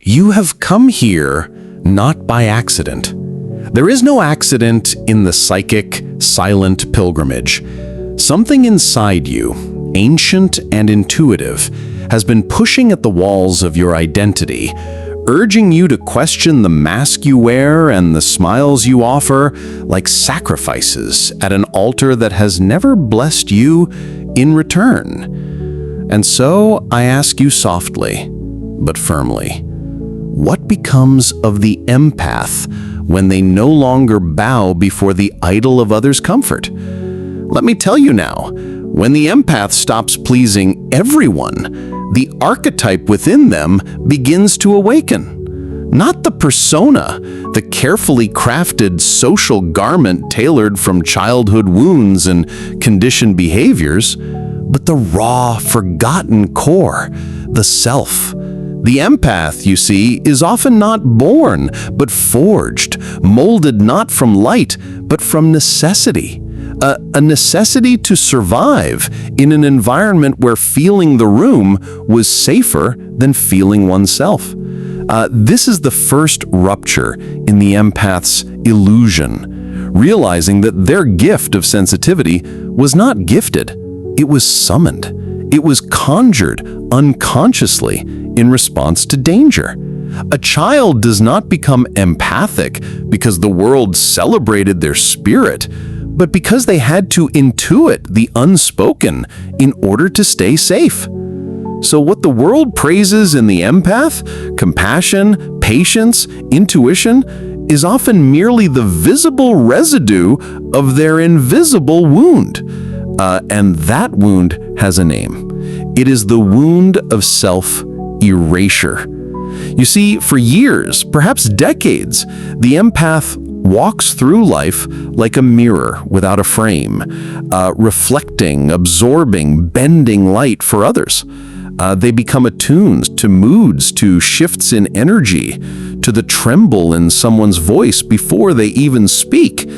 You have come here not by accident. There is no accident in the psychic, silent pilgrimage. Something inside you, ancient and intuitive, has been pushing at the walls of your identity, urging you to question the mask you wear and the smiles you offer like sacrifices at an altar that has never blessed you in return. And so I ask you softly, but firmly, what becomes of the empath when they no longer bow before the idol of others' comfort? Let me tell you now, when the empath stops pleasing everyone, the archetype within them begins to awaken. Not the persona, the carefully crafted social garment tailored from childhood wounds and conditioned behaviors, but the raw, forgotten core, the self. The empath, you see, is often not born, but forged, molded not from light, but from necessity. A necessity to survive in an environment where feeling the room was safer than feeling oneself. This is the first rupture in the empath's illusion, realizing that their gift of sensitivity was not gifted, it was summoned. It was conjured unconsciously in response to danger. A child does not become empathic because the world celebrated their spirit, but because they had to intuit the unspoken in order to stay safe. So what the world praises in the empath, compassion, patience, intuition, is often merely the visible residue of their invisible wound. And that wound has a name. It is the wound of self-erasure. You see, for years, perhaps decades, the empath walks through life like a mirror without a frame, reflecting, absorbing, bending light for others. They become attuned to moods, to shifts in energy, to the tremble in someone's voice before they even speak.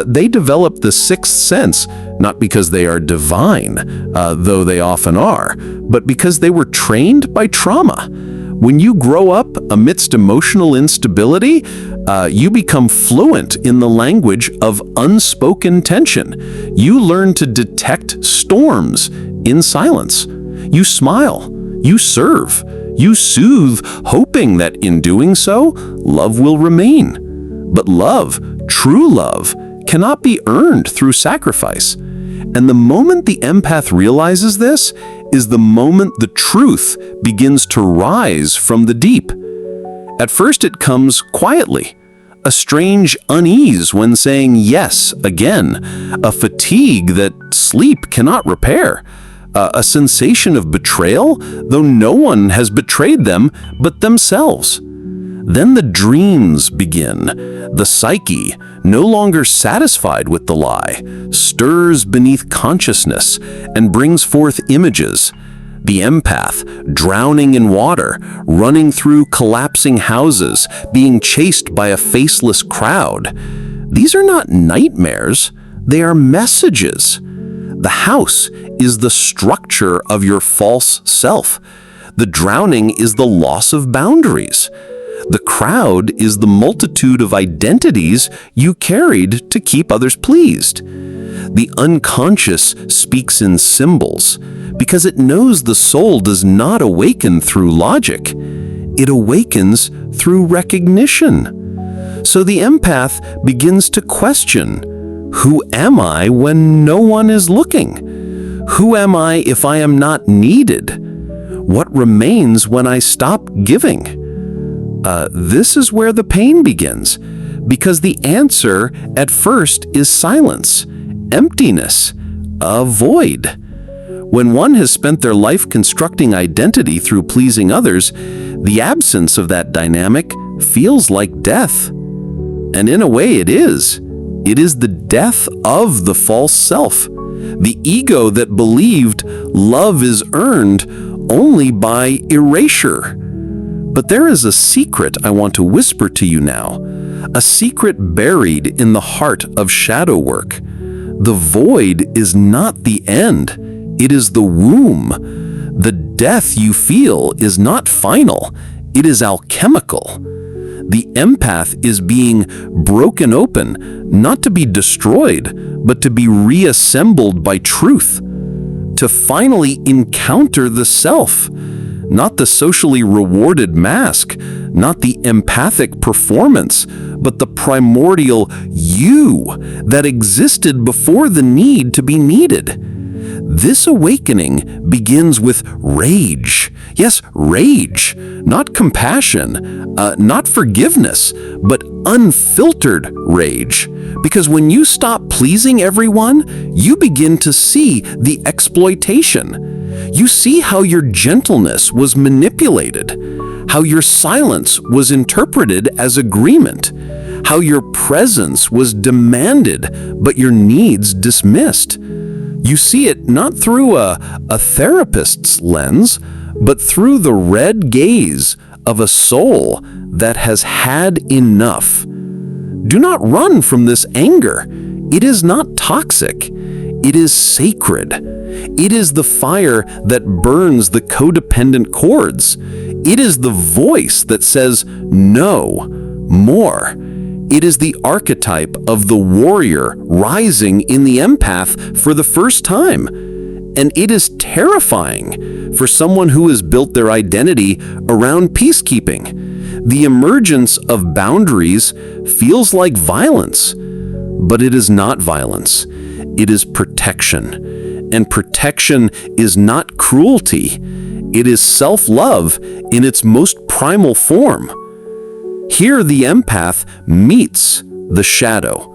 They develop the sixth sense, not because they are divine, though they often are, but because they were trained by trauma. When you grow up amidst emotional instability, you become fluent in the language of unspoken tension. You learn to detect storms in silence. You smile, you serve, you soothe, hoping that in doing so, love will remain. But love, true love, cannot be earned through sacrifice. And the moment the empath realizes this is the moment the truth begins to rise from the deep. At first it comes quietly, a strange unease when saying yes again, a fatigue that sleep cannot repair, a sensation of betrayal, though no one has betrayed them but themselves. Then the dreams begin. The psyche, no longer satisfied with the lie, stirs beneath consciousness and brings forth images. The empath, drowning in water, running through collapsing houses, being chased by a faceless crowd. These are not nightmares, they are messages. The house is the structure of your false self. The drowning is the loss of boundaries. The crowd is the multitude of identities you carried to keep others pleased. The unconscious speaks in symbols because it knows the soul does not awaken through logic. It awakens through recognition. So the empath begins to question, who am I when no one is looking? Who am I if I am not needed? What remains when I stop giving? This is where the pain begins, because the answer at first is silence, emptiness, a void. When one has spent their life constructing identity through pleasing others, the absence of that dynamic feels like death. And in a way it is. It is the death of the false self, the ego that believed love is earned only by erasure. But there is a secret I want to whisper to you now, a secret buried in the heart of shadow work. The void is not the end, it is the womb. The death you feel is not final, It is alchemical. The empath is being broken open, not to be destroyed, but to be reassembled by truth, to finally encounter the self, not the socially rewarded mask, not the empathic performance, but the primordial you that existed before the need to be needed. This awakening begins with rage. Yes, rage. Not compassion, not forgiveness, but unfiltered rage. Because when you stop pleasing everyone, you begin to see the exploitation. You see how your gentleness was manipulated, how your silence was interpreted as agreement, how your presence was demanded, but your needs dismissed. You see it not through a therapist's lens, but through the red gaze of a soul that has had enough. Do not run from this anger. It is not toxic. It is sacred. It is the fire that burns the codependent cords. It is the voice that says, no, more. It is the archetype of the warrior rising in the empath for the first time. And it is terrifying for someone who has built their identity around peacekeeping. The emergence of boundaries feels like violence, but it is not violence. It is protection. And protection is not cruelty. It is self-love in its most primal form. Here the empath meets the shadow.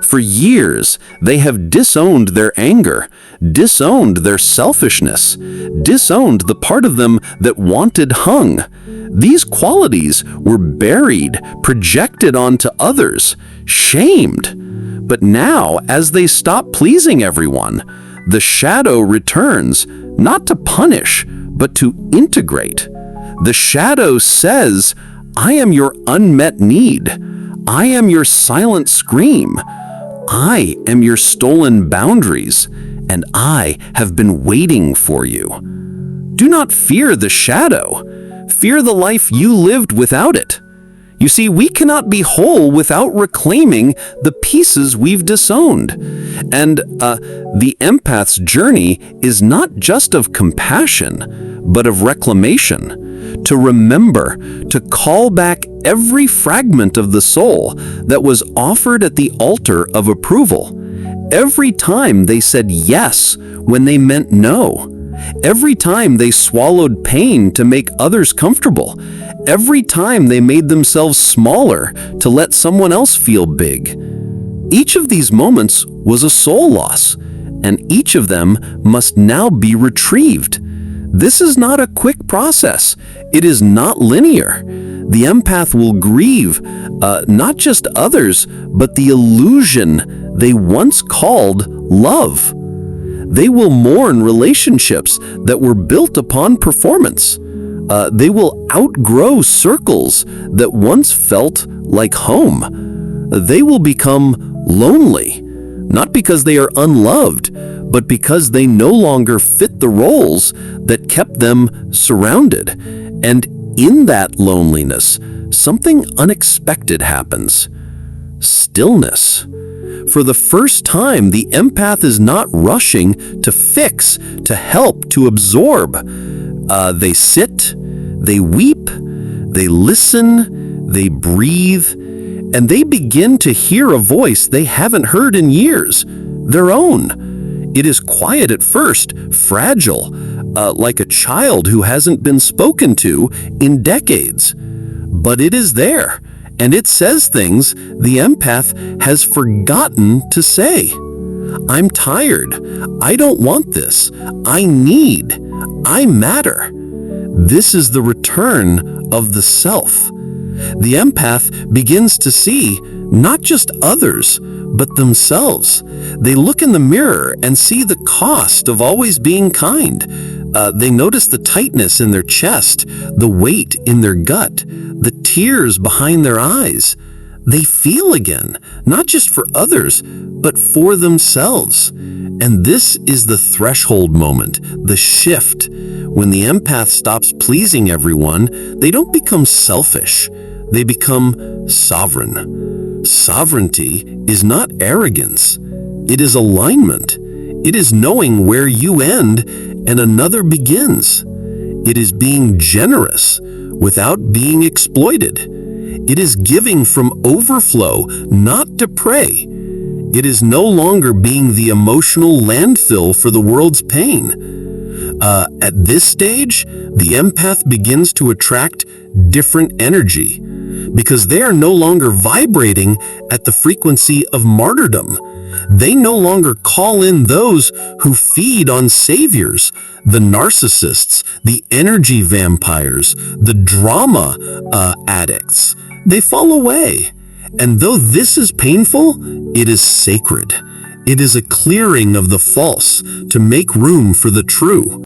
For years, they have disowned their anger, disowned their selfishness, disowned the part of them that wanted hung. These qualities were buried, projected onto others, shamed. But now, as they stop pleasing everyone, the shadow returns, not to punish, but to integrate. The shadow says, I am your unmet need. I am your silent scream. I am your stolen boundaries, and I have been waiting for you. Do not fear the shadow. Fear the life you lived without it. You see, we cannot be whole without reclaiming the pieces we've disowned. And the empath's journey is not just of compassion, but of reclamation. To remember, to call back every fragment of the soul that was offered at the altar of approval. Every time they said yes when they meant no. Every time they swallowed pain to make others comfortable. Every time they made themselves smaller to let someone else feel big. Each of these moments was a soul loss, and each of them must now be retrieved. This is not a quick process. It is not linear. The empath will grieve not just others, but the illusion they once called love. They will mourn relationships that were built upon performance. They will outgrow circles that once felt like home. They will become lonely, not because they are unloved, but because they no longer fit the roles that kept them surrounded. And in that loneliness, something unexpected happens. Stillness. For the first time, the empath is not rushing to fix, to help, to absorb. They sit, they weep, they listen, they breathe, and they begin to hear a voice they haven't heard in years, their own. It is quiet at first, fragile, like a child who hasn't been spoken to in decades. But it is there, and it says things the empath has forgotten to say. I'm tired. I don't want this. I need. I matter. This is the return of the self. The empath begins to see not just others, but themselves. They look in the mirror and see the cost of always being kind. They notice the tightness in their chest, the weight in their gut, the tears behind their eyes. they feel again, not just for others, but for themselves. And this is the threshold moment, the shift. When the empath stops pleasing everyone, they don't become selfish, they become sovereign. Sovereignty is not arrogance, it is alignment. It is knowing where you end and another begins. It is being generous without being exploited. It is giving from overflow, not to prey. It is no longer being the emotional landfill for the world's pain. At this stage, the empath begins to attract different energy because they are no longer vibrating at the frequency of martyrdom. They no longer call in those who feed on saviors, the narcissists, the energy vampires, the drama addicts. They fall away. And though this is painful, it is sacred. It is a clearing of the false to make room for the true.